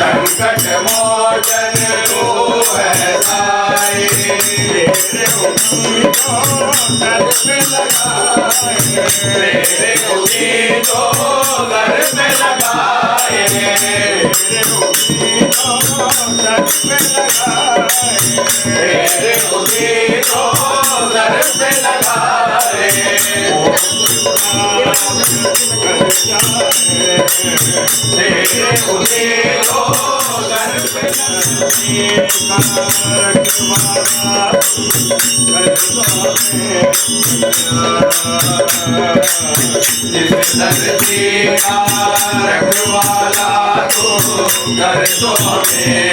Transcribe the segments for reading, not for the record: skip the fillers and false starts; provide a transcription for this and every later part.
संकट मोचन तू है साई। तेरे उम्मीदों घर पे लगाए, तेरे उम्मीदों घर पे लगाए, तेरे उम्मीदों घर पे लगाए। तेरे उम्मीदों घर पे जिस धरती का रखवाला तू कर दो हमें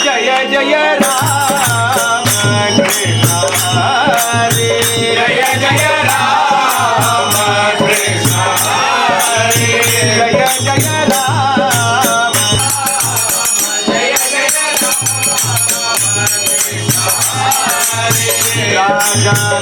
Jai Jai Ram Ram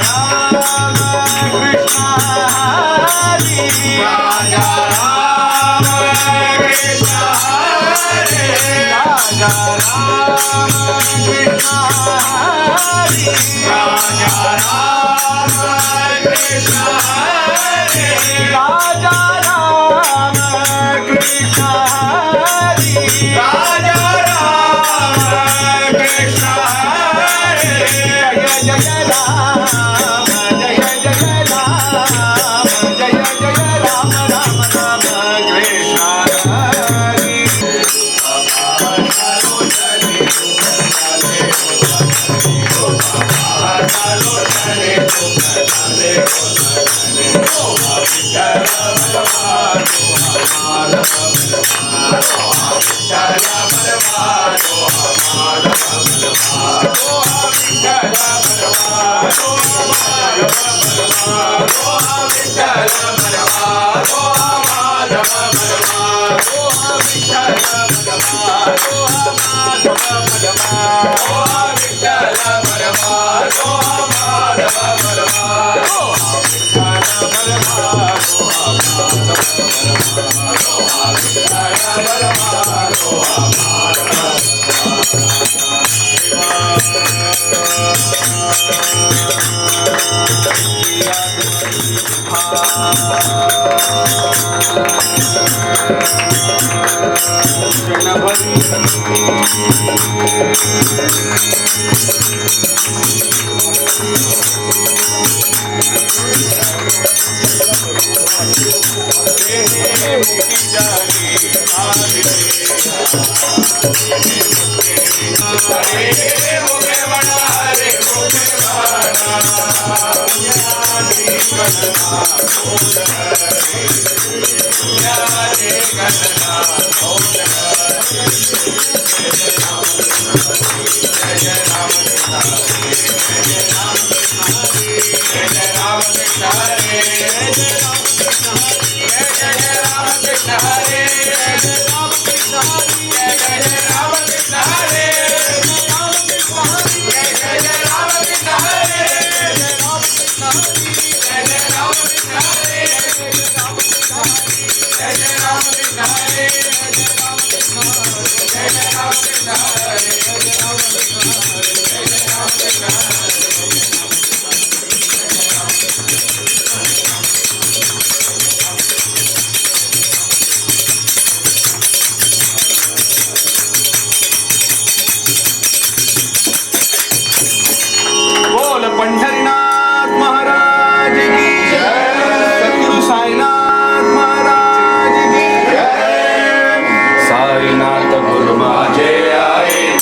Pandharinath महाराज की जय। सद्गुरु साईनाथ महाराज की जय। साईनाथ गुरु माझे आई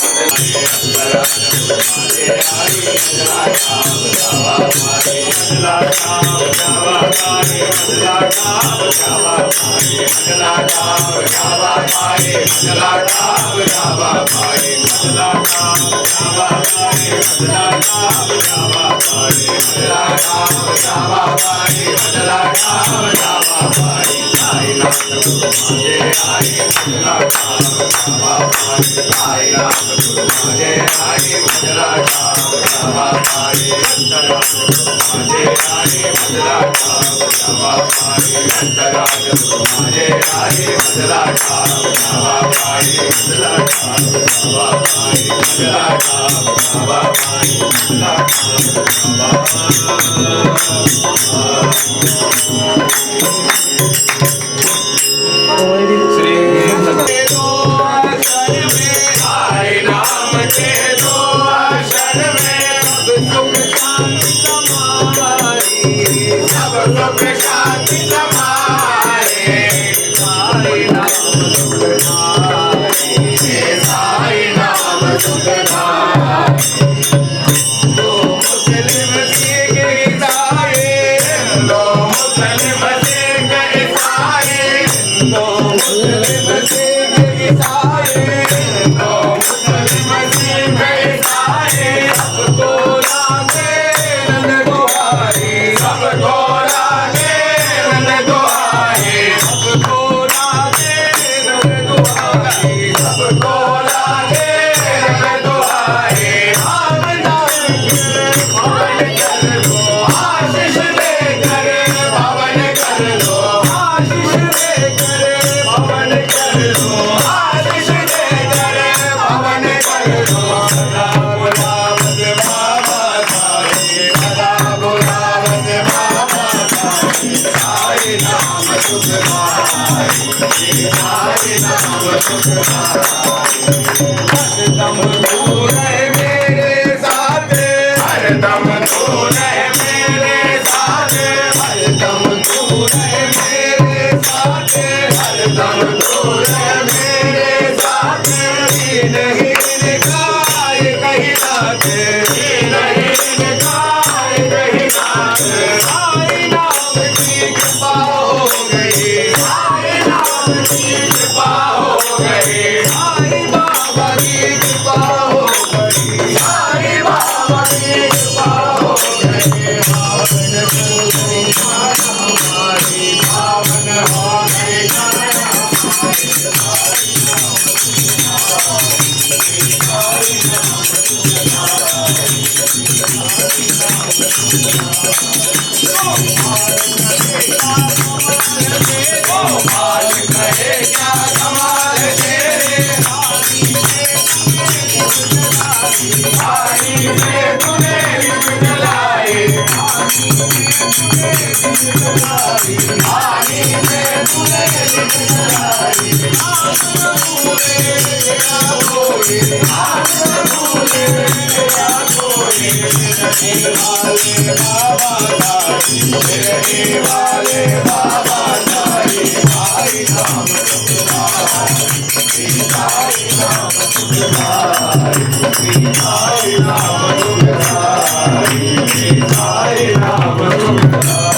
कृपा हो गई साईं बाबा की कृपा हो गई साईं बाबा की कृपा हो गई हमारी पावन हो गई आज कहे क्या कमाल तेरे पानी से तूने रिझ जलाई पानी से तूने रिझ जलाई आस भूले तेरा कोई आस भूले तेरा कोई वाले बाबा साईं तेरे वाले बाबा साईं साईं नाम साईं नाम साईं नाम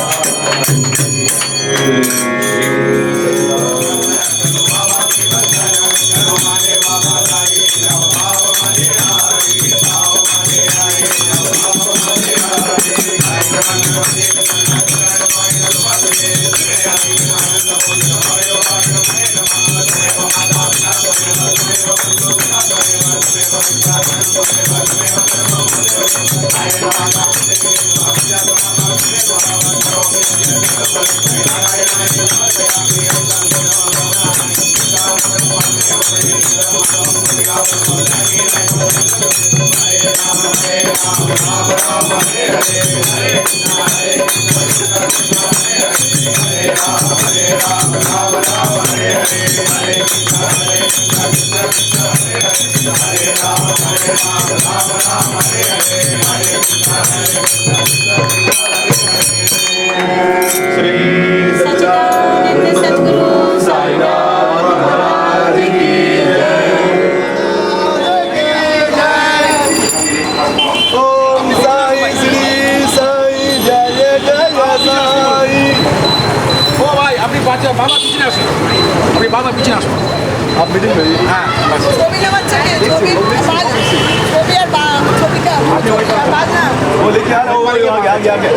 श्री सच्चिदानंद सद्गुरु साईनाथ महाराज की ओम साई श्री साई जय जय साई ও ভাই আপনি বাচ্চা বাবা পিছনে আসুন আপনি বাবা পিছনে আসুন आप मीटिंग में হ্যাঁ বাস। ছবি নেওয়ার থেকে ছবি ছবি আর ছবিটা আর বাদ না वो लेके आ रहा है वो आगे आगे आगे